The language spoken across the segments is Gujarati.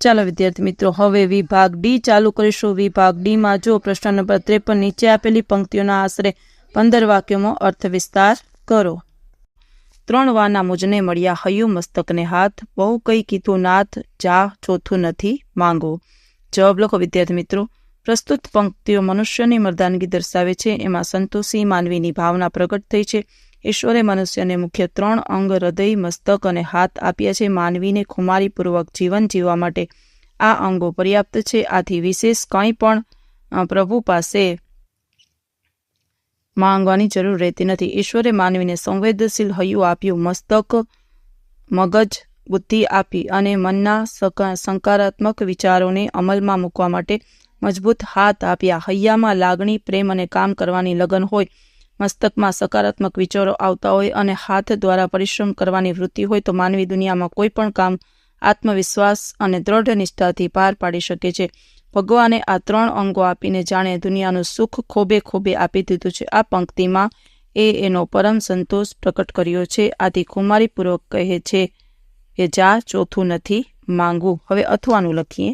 ચાલો વિદ્યાર્થી મિત્રો, હવે વિભાગ ડી ચાલુ કરીશું. વિભાગ ડી માં જો પ્રશ્ન નંબર 53 નીચે આપેલી પંક્તિઓના આશરે 15 વાક્યોમાં અર્થ વિસ્તાર કરો. 3 વાના મુજને મળ્યા હૈયું મસ્તકને હાથ, બહુ કઈ કીધું નાથ, જા ચોથું નથી માંગો. જવાબ લખો વિદ્યાર્થી મિત્રો. પ્રસ્તુત પંક્તિઓ મનુષ્યની મર્દાનગી દર્શાવે છે. એમાં સંતોષી માનવીની ભાવના પ્રગટ થઈ છે. ઈશ્વરે મનુષ્યને મુખ્ય 3 અંગ હૃદય, મસ્તક અને હાથ આપ્યા છે. માનવીને ખુમારીપૂર્વક જીવન જીવવા માટે આ અંગો પર્યાપ્ત છે. આથી વિશેષ કંઈ પણ પ્રભુ પાસે માંગવાની જરૂર રહેતી નથી. ઈશ્વરે માનવીને સંવેદનશીલ હૈયું આપ્યું, મસ્તક, મગજ, બુદ્ધિ આપી અને મનના સકારાત્મક વિચારોને અમલમાં મૂકવા માટે મજબૂત હાથ આપ્યા. હૈયામાં લાગણી, પ્રેમ અને કામ કરવાની લગન હોય, મસ્તકમાં સકારાત્મક વિચારો આવતા હોય અને હાથ દ્વારા પરિશ્રમ કરવાની વૃત્તિ હોય તો માનવી દુનિયામાં કોઈ પણ કામ આત્મવિશ્વાસ અને દ્રઢ નિષ્ઠાથી પાર પાડી શકે છે. ભગવાને આ 3 અંગો આપીને જાણે દુનિયાનું સુખ ખોબે ખોબે આપી દીધું છે. આ પંક્તિમાં એનો પરમ સંતોષ પ્રકટ કર્યો છે. આથી ખુમારીપૂર્વક કહે છે કે જા ચોથું નથી માંગવું. હવે અથવાનું લખીએ.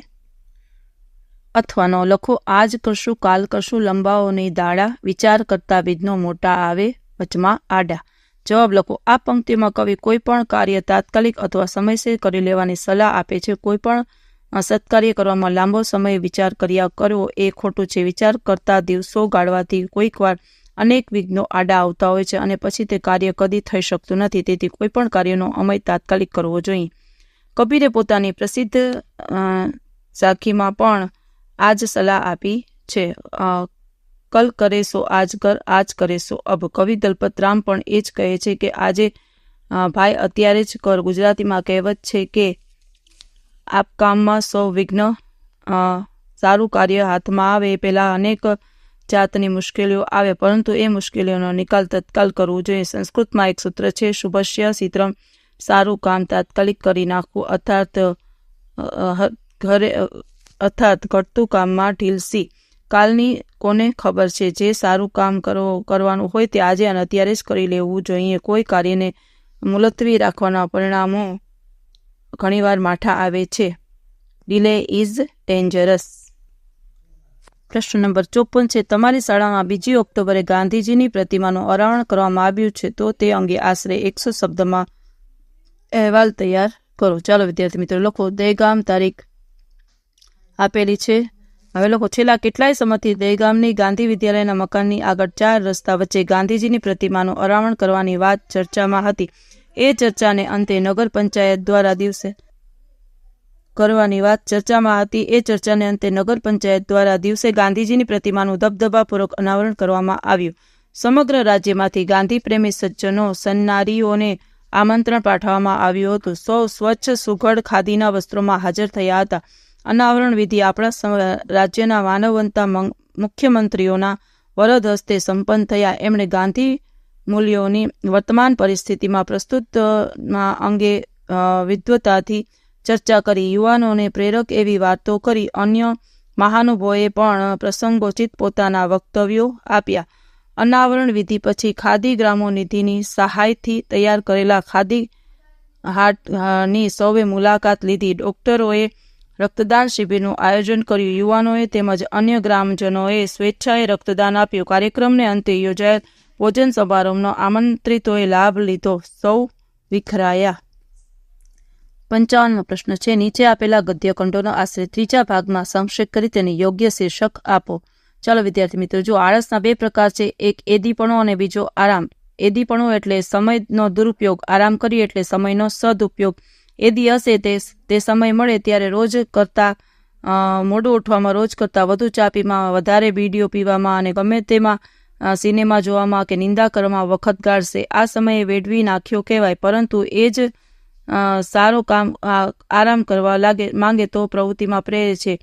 અથવાનો લખો. આજ કરશું કાલ કરશું લંબાઓ નહીં દાડા, વિચાર કરતા વિઘ્નો મોટા આવે વચમાં આડા. જવાબ લખો. આ પંક્તિમાં કવિ કોઈ પણ કાર્ય તાત્કાલિક અથવા સમયસર કરી લેવાની સલાહ આપે છે. કોઈ પણ સત્કાર્ય કરવામાં લાંબો સમય વિચાર કર્યા કરવો એ ખોટું છે. વિચાર કરતા દિવસો ગાળવાથી કોઈક વાર અનેક વિઘ્નો આડા આવતા હોય છે અને પછી તે કાર્ય કદી થઈ શકતું નથી. તેથી કોઈ પણ કાર્યનો અમય તાત્કાલિક કરવો જોઈએ. કબીરે પોતાની પ્રસિદ્ધ ઝાંખીમાં પણ આ જ સલાહ આપી છે. કલ કરે સો આજ કર, આજ કરે સો અબ. કવિ દલપતરામ પણ એ જ કહે છે કે આજે ભાઈ અત્યારે જ કર. ગુજરાતીમાં કહેવત છે કે આપ કામમાં 100 વિઘ્ન, સારું કાર્ય હાથમાં આવે પહેલાં અનેક જાતની મુશ્કેલીઓ આવે, પરંતુ એ મુશ્કેલીઓનો નિકાલ તત્કાલ કરવો જોઈએ. સંસ્કૃતમાં એક સૂત્ર છે, શુભસ્ય શીઘ્રમ. સારું કામ તાત્કાલિક કરી નાખવું અર્થાત ઘટતું કામમાં ઢીલસી. કાલની કોને ખબર છે. જે સારું કામ કરવાનું હોય તે આજે અને અત્યારે જ કરી લેવું જોઈએ. કોઈ કાર્યને મુલતવી રાખવાના પરિણામો ઘણીવાર માઠા આવે છે. Delay is dangerous. પ્રશ્ન નંબર 54 છે. તમારી શાળામાં 2 ઓક્ટોબરે ગાંધીજીની પ્રતિમાનું અનાવરણ કરવામાં આવ્યું છે, તો તે અંગે આશરે 100 શબ્દમાં અહેવાલ તૈયાર કરો. ચાલો વિદ્યાર્થી મિત્રો લખો. દહેગામ તારીખ આપેલી છે. હવે લખો. છેલ્લા કેટલાય સમયથી દહેગામની ગાંધી વિદ્યાલયના મકાનની આગળ 4 રસ્તા વચ્ચે ગાંધીજીની પ્રતિમાનું અનાવરણ કરવાની વાત ચર્ચામાં હતી. એ ચર્ચાને અંતે નગર પંચાયત દ્વારા દિવસે ગાંધીજીની પ્રતિમાનું દબદબાપૂર્વક અનાવરણ કરવામાં આવ્યું. સમગ્ર રાજ્યમાંથી ગાંધી પ્રેમી સજ્જનો, સન્નારીઓને આમંત્રણ પાઠવવામાં આવ્યું હતું. સૌ સ્વચ્છ સુઘડ ખાદીના વસ્ત્રોમાં હાજર થયા હતા. અનાવરણ વિધિ આપણા રાજ્યના માનવવંતા મુખ્યમંત્રીઓના વરદ હસ્તે સંપન્ન થયા. એમણે ગાંધી મૂલ્યોની વર્તમાન પરિસ્થિતિમાં પ્રસ્તુત અંગે વિદ્વતાથી ચર્ચા કરી. યુવાનોને પ્રેરક એવી વાતો કરી. અન્ય મહાનુભાવોએ પણ પ્રસંગોચિત પોતાના વક્તવ્યો આપ્યા. અનાવરણ વિધિ પછી ખાદી ગ્રામોનિધિની સહાયથી તૈયાર કરેલા ખાદી હાટની સૌએ મુલાકાત લીધી. ડોક્ટરોએ રક્તદાન શિબિરનું આયોજન કર્યું. યુવાનોએ તેમજ અન્ય ગ્રામજનોએ સ્વેચ્છાએ રક્તદાન આપ્યું. કાર્યક્રમને અંતે યોજાયેલ ભોજન સમારોહનો આમંત્રિતોએ લાભ લીધો. સૌ વિખરાયા. 55મો પ્રશ્ન છે. નીચે આપેલા ગદ્યખંડોનો આશરે 3જા ભાગમાં સંક્ષેપ કરી તેને યોગ્ય શીર્ષક આપો. ચાલો વિદ્યાર્થી મિત્રો, જો આળસના 2 પ્રકાર છે. એક એદીપણો અને બીજો આરામ. એદીપણો એટલે સમયનો દુરુપયોગ, આરામ કરીએ એટલે સમયનો સદુપયોગ. એદી હશે તે સમય મળે ત્યારે રોજ કરતાં મોડું ઉઠવામાં, રોજ કરતાં વધુ ચા પીવામાં, વધારે બીડીઓ પીવામાં અને ગમે તેમાં સિનેમા જોવામાં કે નિંદા કરવામાં વખત ગાળશે. આ સમયે વેડવી નાખ્યો કહેવાય. પરંતુ એ જ સારો કામ આરામ કરવા માંગે તો પ્રવૃત્તિમાં પ્રેરે છે.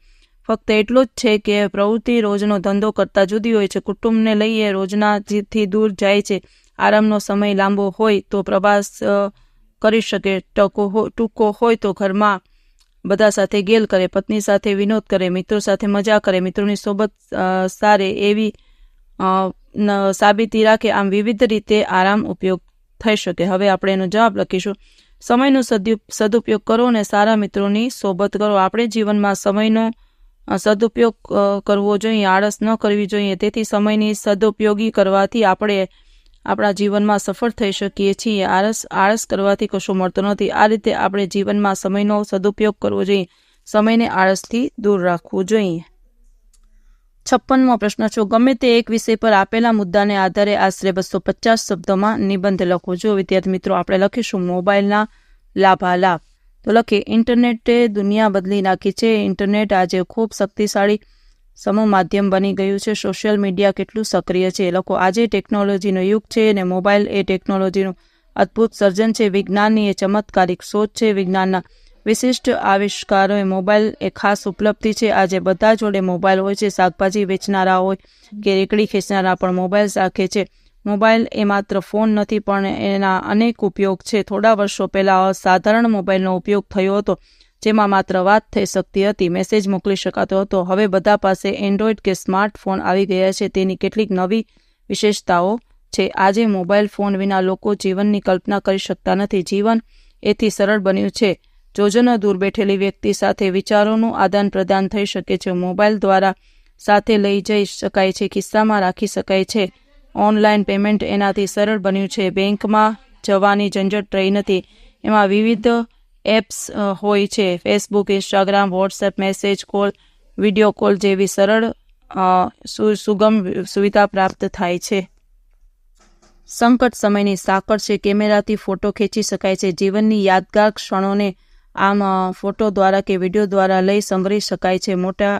ફક્ત એટલું જ છે કે પ્રવૃત્તિ રોજનો ધંધો કરતાં જુદી હોય છે. કુટુંબને લઈએ રોજનાથી દૂર જાય છે. આરામનો સમય લાંબો હોય તો પ્રવાસ કરી શકે, ટૂંકો હોય તો ઘરમાં બધા સાથે ગેલ કરે, પત્ની સાથે વિનોદ કરે, મિત્રો સાથે મજા કરે, મિત્રોની સોબત સારે એવી સાબિતી રાખે. આમ વિવિધ રીતે આરામ ઉપયોગ થઈ શકે. હવે આપણે એનો જવાબ લખીશું. સમયનો સદુપયોગ કરો અને સારા મિત્રોની સોબત કરો. આપણે જીવનમાં સમયનો સદુપયોગ કરવો જોઈએ, આળસ ન કરવી જોઈએ. તેથી સમયની સદુપયોગી કરવાથી આપણે આપણા જીવનમાં સફળ થઈ શકીએ છીએ. આળસ કરવાથી કશું મળતું નથી. આ રીતે આપણે જીવનમાં સમયનો સદુપયોગ કરવો જોઈએ. સમયને આળસથી દૂર રાખવું જોઈએ. 56મો પ્રશ્ન છે, ગમે તે એક વિષય પર આપેલા મુદ્દાને આધારે આશરે 250 શબ્દોમાં નિબંધ લખો. જો વિદ્યાર્થી મિત્રો આપણે લખીશું મોબાઈલના લાભાલાભ, તો લખીએ ઇન્ટરનેટે દુનિયા બદલી નાખી છે. ઇન્ટરનેટ આજે ખૂબ શક્તિશાળી સમૂહ માધ્યમ બની ગયું છે. સોશિયલ મીડિયા કેટલું સક્રિય છે. લખો આજે ટેકનોલોજીનો યુગ છે અને મોબાઈલ એ ટેકનોલોજીનું અદ્ભુત સર્જન છે. વિજ્ઞાનની એ ચમત્કારિક શોધ છે. વિજ્ઞાનના વિશિષ્ટ આવિષ્કારો મોબાઈલ એ ખાસ ઉપલબ્ધિ છે. આજે બધા જોડે મોબાઈલ હોય છે. શાકભાજી વેચનારા હોય કે રેકડી ખેંચનારા પણ મોબાઈલ રાખે છે. મોબાઈલ એ માત્ર ફોન નથી પણ એના અનેક ઉપયોગ છે. થોડા વર્ષો પહેલાં સાધારણ મોબાઈલનો ઉપયોગ થયો હતો, જેમાં માત્ર વાત થઈ શકતી હતી, મેસેજ મોકલી શકાતો હતો. હવે બધા પાસે એન્ડ્રોઈડ કે સ્માર્ટફોન આવી ગયા છે. તેની કેટલીક નવી વિશેષતાઓ છે. આજે મોબાઈલ ફોન વિના લોકો જીવનની કલ્પના કરી શકતા નથી. જીવન એથી સરળ બન્યું છે. જોજનો દૂર બેઠેલી વ્યક્તિ સાથે વિચારોનું આદાન પ્રદાન થઈ શકે છે. મોબાઈલ દ્વારા સાથે લઈ જઈ શકાય છે, ખિસ્સામાં રાખી શકાય છે. ઓનલાઈન પેમેન્ટ એનાથી સરળ બન્યું છે. બેંકમાં જવાની ઝંઝટ રહી નથી. એમાં વિવિધ એપ્સ હોય છે. Facebook, Instagram, WhatsApp, message call, video call જેવી સરળ સુગમ સુવિધા પ્રાપ્ત થાય છે. સંકટ સમયની સાંકળ છે. કેમેરાથી ફોટો ખેંચી શકાય છે. જીવનની યાદગાર ક્ષણોને આમ ફોટો દ્વારા કે વિડીયો દ્વારા લઈ સંગ્રહી શકાય છે. મોટા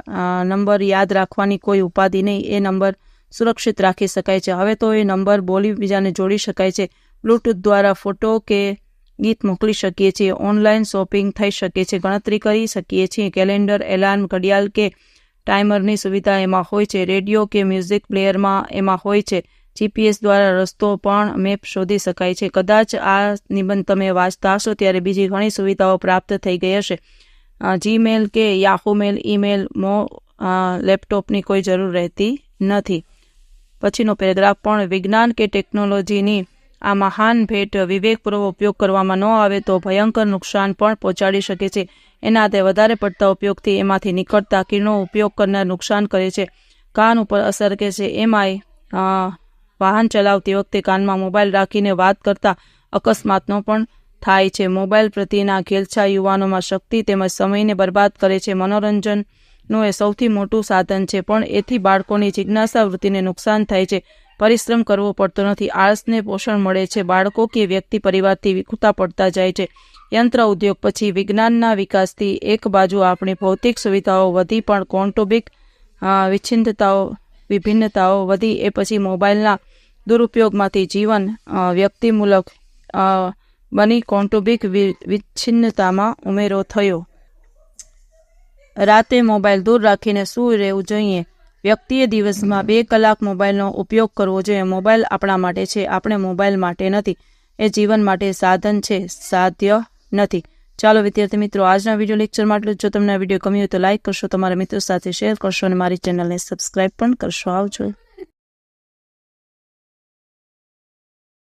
નંબર યાદ રાખવાની કોઈ ઉપાધિ નહીં. એ નંબર સુરક્ષિત રાખી શકાય છે. હવે તો એ નંબર બોલી બીજાને જોડી શકાય છે. બ્લૂટૂથ દ્વારા ફોટો કે ગીત મોકલી શકીએ છીએ. ઓનલાઈન શોપિંગ થઈ શકે છે. ગણતરી કરી શકીએ છીએ. કેલેન્ડર, એલાર્મ, ઘડિયાળ કે ટાઈમરની સુવિધા એમાં હોય છે. રેડિયો કે મ્યુઝિક પ્લેયરમાં એમાં હોય છે. GPS દ્વારા રસ્તો પણ મેપ શોધી શકાય છે. કદાચ આ નિબંધ તમે વાંચતા હશો ત્યારે બીજી ઘણી સુવિધાઓ પ્રાપ્ત થઈ ગઈ હશે. જીમેલ કે યાહુ મેલ, ઈમેલ, લેપટોપની કોઈ જરૂર રહેતી નથી. પછીનો પેરેગ્રાફ, પણ વિજ્ઞાન કે ટેકનોલોજીની આ મહાન ભેટ વિવેકપૂર્વક ઉપયોગ કરવામાં ન આવે તો ભયંકર નુકસાન પણ પહોંચાડી શકે છે. એના તે વધારે પડતા ઉપયોગથી એમાંથી નીકળતા કિરણો ઉપયોગ કરનાર નુકસાન કરે છે. કાન ઉપર અસર કરે છે. એમાંય વાહન ચલાવતી વખતે કાનમાં મોબાઈલ રાખીને વાત કરતા અકસ્માતનો પણ થાય છે. મોબાઈલ પ્રત્યેના ઘેલછા યુવાનોમાં શક્તિ તેમજ સમયને બરબાદ કરે છે. મનોરંજનનું એ સૌથી મોટું સાધન છે, પણ એથી બાળકોની જિજ્ઞાસા વૃત્તિને નુકસાન થાય છે. પરિશ્રમ કરવો પડતો નથી. આળસને પોષણ મળે છે. બાળકો કે વ્યક્તિ પરિવારથી વિખૂટા પડતા જાય છે. યંત્ર ઉદ્યોગ પછી વિજ્ઞાનના વિકાસથી એક બાજુ આપણી ભૌતિક સુવિધાઓ વધી પણ કૌટુંબિક વિભિન્નતાઓ વધી. એ પછી મોબાઈલના દુરુપયોગમાંથી જીવન વ્યક્તિમૂલક બની કૌટુંબિક વિચ્છિન્નતામાં ઉમેરો થયો. રાતે મોબાઈલ દૂર રાખીને સૂઈ રહેવું જોઈએ. વ્યક્તિએ દિવસમાં 2 કલાક મોબાઈલનો ઉપયોગ કરવો જોઈએ. મોબાઈલ આપણા માટે છે, આપણે મોબાઈલ માટે નથી. એ જીવન માટે સાધન છે, સાધ્ય નથી. ચાલો વિદ્યાર્થી મિત્રો, આજના વિડીયો લેક્ચરમાં આટલું. જો તમને આ વિડીયો ગમ્યો હોય તો લાઇક કરશો, તમારા મિત્રો સાથે શેર કરશો અને મારી ચેનલને સબસ્ક્રાઈબ પણ કરશો. આવજો.